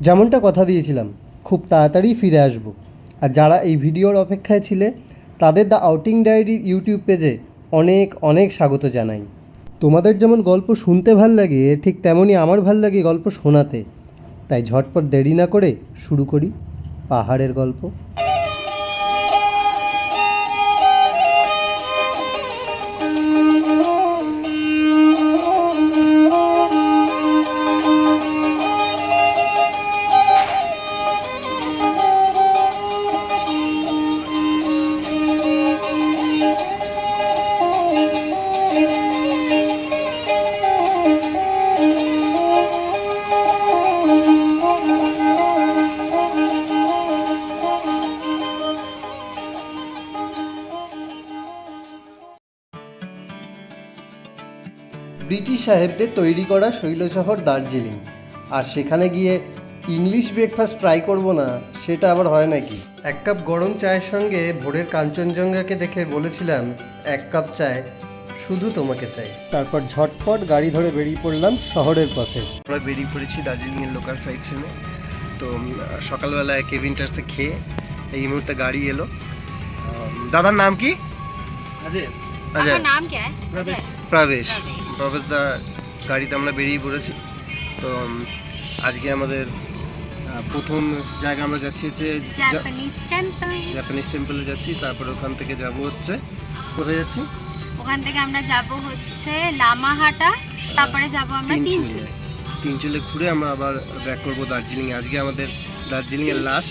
যেমনটা কথা দিয়েছিলাম, খুব তাড়াতাড়ি ফিরে আসব। আর যারা এই ভিডিওর অপেক্ষায় ছিলে তাদের দ্য আউটিং ডায়েরির ইউটিউব পেজে অনেক অনেক স্বাগত জানাই। তোমাদের যেমন গল্প শুনতে ভাল লাগে, ঠিক তেমনই আমার ভাল লাগে গল্প শোনাতে। তাই ঝটপট দেরি না করে শুরু করি পাহাড়ের গল্প। ব্রিটিশ সাহেবদের তৈরি করা শৈলশহর দার্জিলিং, আর সেখানে গিয়ে ইংলিশ ব্রেকফাস্ট ট্রাই করব না সেটা আবার হয় নাকি। এক কাপ গরম চায়ের সঙ্গে ভোরের কাঞ্চনজঙ্ঘাকে দেখে বলেছিলাম, এক কাপ চায়, শুধু তোমাকে চাই। তারপর ঝটপট গাড়ি ধরে বেরিয়ে পড়লাম শহরের পথে। আমরা বেরিয়ে পড়েছি দার্জিলিংয়ের লোকাল সাইট সিনে। তো সকালবেলায় কেভিনটার্সে খেয়ে এই মুহূর্তে গাড়ি এলো। দাদার নাম কি? প্রবেশ দা গাড়িতে আমরা বেরিয়ে পড়েছি। তো আজকে আমাদের প্রথম জায়গা আমরা যাচ্ছি হচ্ছে জাপানিজ টেম্পলে যাচ্ছি। তারপরে ওখান থেকে যাব হচ্ছে, কোথায় যাচ্ছি? ওখান থেকে আমরা যাব হচ্ছে লামাহাটা, তারপরে যাব আমরা তিনচুলে ঘুরে আমরা আবার ব্যাক করবো দার্জিলিং। আজকে আমাদের দার্জিলিংয়ের লাস্ট।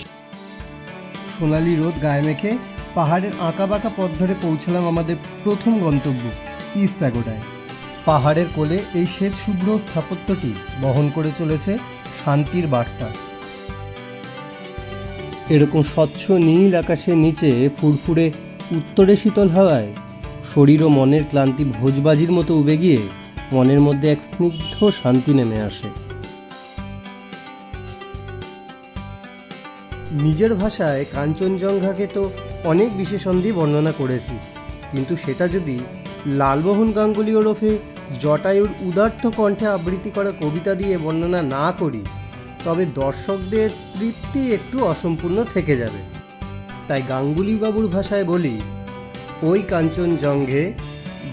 সোনালি রোদ গায়ে মেখে পাহাড়ের আঁকা বাঁকা পথ ধরে পৌঁছলাম আমাদের প্রথম গন্তব্য ইস্ট প্যাগোডায়। পাহাড়ের কোলে এই শ্বেত শুভ্র স্থাপত্যটি বহন করে চলেছে শান্তির বার্তা। এরকম স্বচ্ছ নীল আকাশের নিচে ফুরফুরে উত্তরে শীতল হাওয়ায় শরীর ও মনের ক্লান্তি ভোজবাজির মতো উবে গিয়ে মনের মধ্যে এক স্নিগ্ধ শান্তি নেমে আসে। নিজের ভাষায় কাঞ্চনজঙ্ঘাকে তো অনেক বিশেষণ দিয়ে বর্ণনা করেছি, কিন্তু সেটা যদি লালমোহন গাঙ্গুলি ওরফে জটায়ুর উদার্থ কণ্ঠে আবৃত্তি করা কবিতা দিয়ে বর্ণনা না করি তবে দর্শকদের তৃপ্তি একটু অসম্পূর্ণ থেকে যাবে। তাই গাঙ্গুলি বাবুর ভাষায় বলি, ওই কাঞ্চনজঙ্ঘে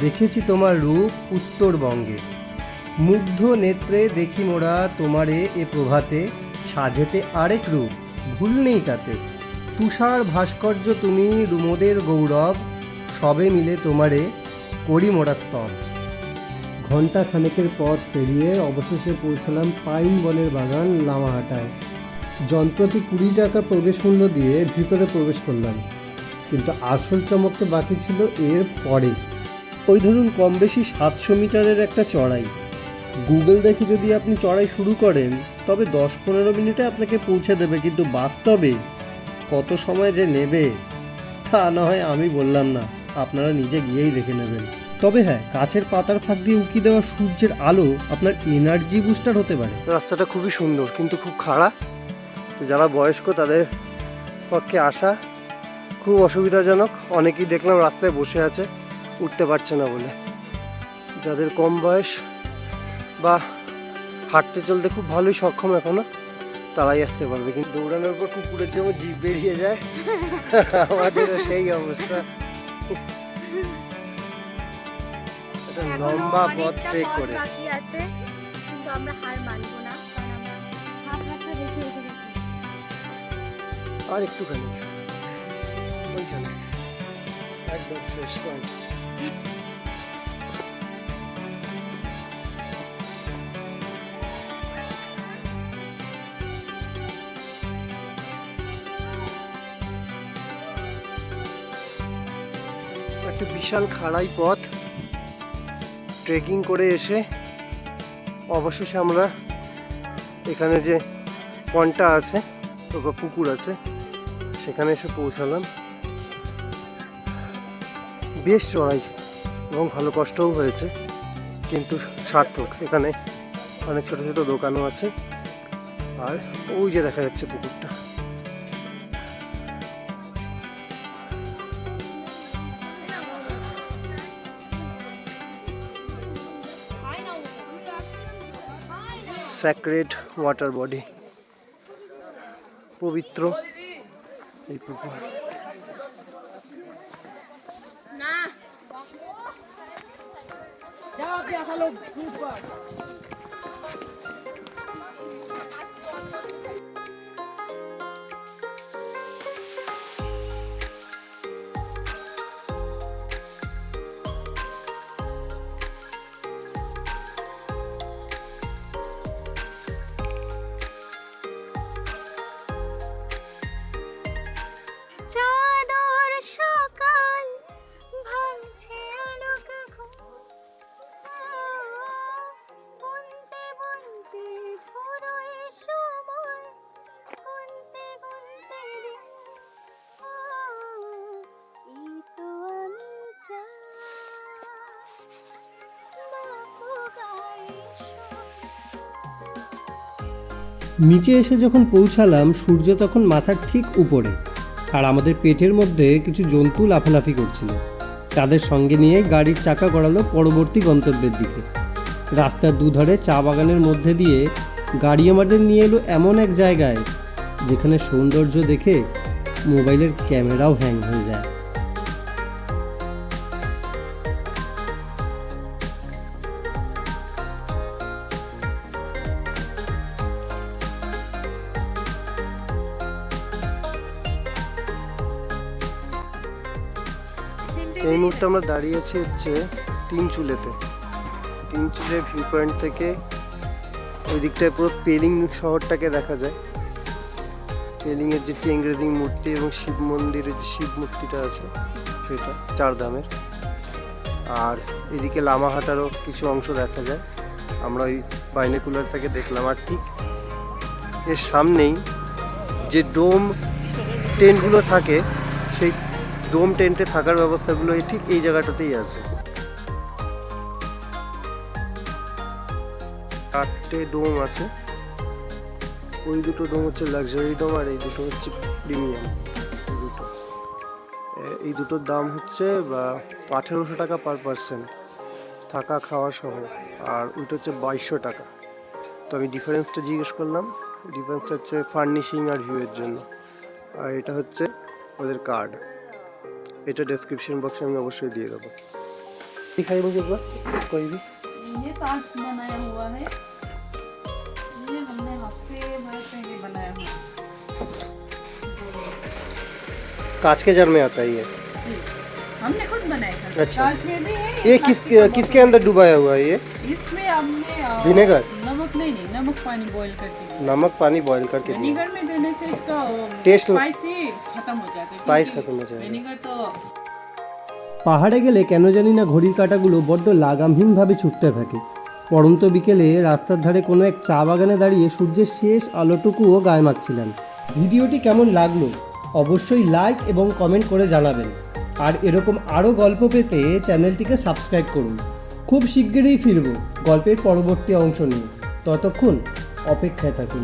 দেখেছি তোমার রূপ উত্তরবঙ্গে, মুগ্ধ নেত্রে দেখি মোরা তোমারে এ প্রভাতে, সাজেতে আরেক রূপ ভুল নেই তাতে, তুষার ভাস্কর্য তুমি রুমোদের গৌরব, সবে মিলে তোমারে করি মোরা স্তব। ঘণ্টা খানেকের পথ পেরিয়ে অবশেষে পৌঁছলাম পাইন বনের বাগান লামাহাটায়। জনপ্রতি 20 টাকা প্রবেশ মূল্য দিয়ে ভিতরে প্রবেশ করলাম, কিন্তু আসল চমক তো বাকি ছিল এর পরে। ওই ধরুন কম বেশি 700 মিটারের একটা চড়াই। গুগল দেখে যদি আপনি চড়াই শুরু করেন তবে 10-15 মিনিটে আপনাকে পৌঁছে দেবে, কিন্তু বাস্তবে কত সময় যে নেবে তা না হয় আমি বললাম না, আপনারা নিজে গিয়েই দেখে নেবেন। তবে হ্যাঁ, গাছের পাতার ফাঁক দিয়ে উঁকি দেওয়া সূর্যের আলো আপনার এনার্জি বুস্টার হতে পারে। রাস্তাটা খুবই সুন্দর কিন্তু খুব খাড়া। তো যারা বয়স্ক তাদের পক্ষে আসা খুব অসুবিধাজনক। অনেকেই দেখলাম রাস্তায় বসে আছে, উঠতে পারছে না বলে। যাদের কম বয়স বা হাঁটতে চলতে খুব ভালোই সক্ষম এখনো, তারাই আসতে পারবে। কিন্তু দৌড়ানোর পর কুকুরের যেমন জিভ বেরিয়ে যায়, আমাদেরও সেই অবস্থা। লম্বা পথ ট্রেক করে আর একটুখানি ওইখানে একদম ফ্রেশ পয়েন্ট। একটা বিশাল খাড়াই পথ ট্রেকিং করে এসে অবশেষে আমরা এখানে যে পন্টটা আছে বা পুকুর আছে সেখানে এসে পৌঁছালাম। বেশ চড়াই এবং ভালো কষ্টও হয়েছে, কিন্তু সার্থক। এখানে অনেক ছোট ছোট দোকানও আছে, আর ওই যে দেখা যাচ্ছে পুকুরটা। Sacred water body. পবিত্র এই পুকুর। চাঁদর সকাল ভাঙছে আলোক ঘুম, বুনতে বুনতে ফুরোয় সময়, গুনতে গুনতে দিন, এই তো আমি চাই বাপু গায়ে শোয়। নিচে এসে যখন পৌঁছালাম সূর্য তখন মাথার ঠিক উপরে, আর আমাদের পেটের মধ্যে কিছু জন্তু লাফালাফি করছিল। তাদের সঙ্গে নিয়ে গাড়ির চাকা গড়ালো পরবর্তী গন্তব্যের দিকে। রাস্তার দুধারে চা বাগানের মধ্যে দিয়ে গাড়ি আমাদের নিয়ে এলো এমন এক জায়গায় যেখানে সৌন্দর্য দেখে মোবাইলের ক্যামেরাও হ্যাং হয়ে যায়। এই মুহূর্তে আমরা দাঁড়িয়ে আছি হচ্ছে তিনচুলেতে। তিনচুলের ভিউ পয়েন্ট থেকে ওই দিকটায় পুরো পেলিং শহরটাকে দেখা যায়। পেলিংয়ের যে চেংরেদিং মূর্তি এবং শিব মন্দিরের যে শিব মূর্তিটা আছে সেটা চারধামের, আর এদিকে লামাহাটারও কিছু অংশ দেখা যায়। আমরা ওই বাইনোকুলার থেকে দেখলাম। আর ঠিক এর সামনেই যে ডোম টেন্টগুলো থাকে, সেই ডোম টেন্টে থাকার ব্যবস্থাগুলো ঠিক এই জায়গাটাতেই আছে। 8টে ডোম আছে। ওই দুটো ডোম হচ্ছে লাক্সারি ডোম, আর এই দুটো হচ্ছে প্রিমিয়াম। এই দুটোর দাম হচ্ছে 1800 টাকা পার পার্সন, থাকা খাওয়া সহ। আর ওইটা হচ্ছে 2200 টাকা। তো আমি ডিফারেন্সটা জিজ্ঞেস করলাম। ডিফারেন্সটা হচ্ছে ফার্নিশিং আর ভিউয়ের জন্য। আর এটা হচ্ছে ওদের কার্ড। এটা ডেসক্রিপশন বক্সে আমি অবশ্যই দিয়ে দেবো। दिखाइए मुझे एक बार कोई भी। ये ताज बनाया हुआ है, ये हमने हफ्ते भर पहले बनाया हुआ है। कांच के जार में आता है ये। जी, हमने खुद बनाया था। अच्छा। ताज में भी है। ये प्लास्टिक का किसके बोतल। अंदर डुबाया हुआ है ये? इसमें हमने विनेगर? नमक नहीं, नमक पानी बॉईल करके दिया। नमक पानी बॉईल करके दिया। विनेगर में देने से इसका टेस्ट स्पाइसी खत्म हो जाता है। स्पाइस क्योंकि खत्म हो जाएगा। विनेगर तो পাহাড়ে গেলে কেন জানি না ঘড়ির কাঁটাগুলো বড্ড লাগামহীনভাবে ছুটতে থাকে। পড়ন্ত বিকেলে রাস্তার ধারে কোনো এক চা বাগানে দাঁড়িয়ে সূর্যের শেষ আলোটুকুও গায়ে মাখছিলাম। ভিডিওটি কেমন লাগলো অবশ্যই লাইক এবং কমেন্ট করে জানাবেন। আর এরকম আরও গল্প পেতে চ্যানেলটিকে সাবস্ক্রাইব করুন। খুব শিগগিরই ফিরব গল্পের পরবর্তী অংশ নিয়ে। ততক্ষণ অপেক্ষায় থাকুন।